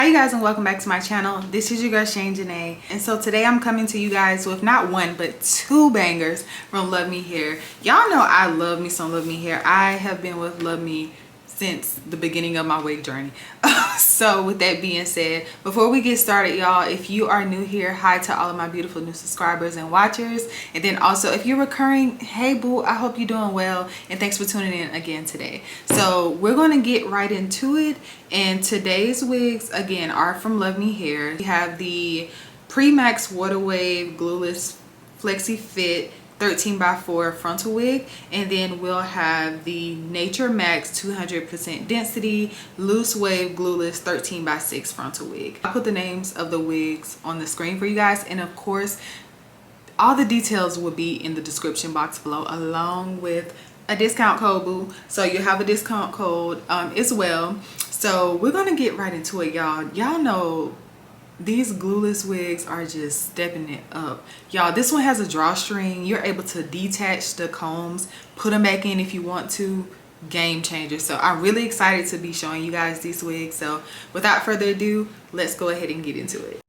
Hi you guys, and welcome back to my channel. This is your girl Shane Janae, and so today I'm coming to you guys with not one but two bangers from Luvme Hair. Y'all know I love me some Luvme Hair. I have been with Luvme since the beginning of my wig journey. So with that being said, before we get started, y'all, if you are new here, hi to all of my beautiful new subscribers and watchers. And then also if you're recurring, hey boo, I hope you're doing well, and thanks for tuning in again today. So we're going to get right into it, and today's wigs again are from Luvme Hair. We have the Premax Water Wave Glueless Flexi Fit 13x4 frontal wig, and then we'll have the NatureMAX 200% density loose wave glueless 13x6 frontal wig. I'll put the names of the wigs on the screen for you guys, and of course all the details will be in the description box below, along with a discount code, boo, so you have a discount code as well. So we're gonna get right into it, y'all know these glueless wigs are just stepping it up, y'all. This one has a drawstring. You're able to detach the combs, put them back in if you want to. Game changer. So I'm really excited to be showing you guys these wigs. So without further ado, let's go ahead and get into it.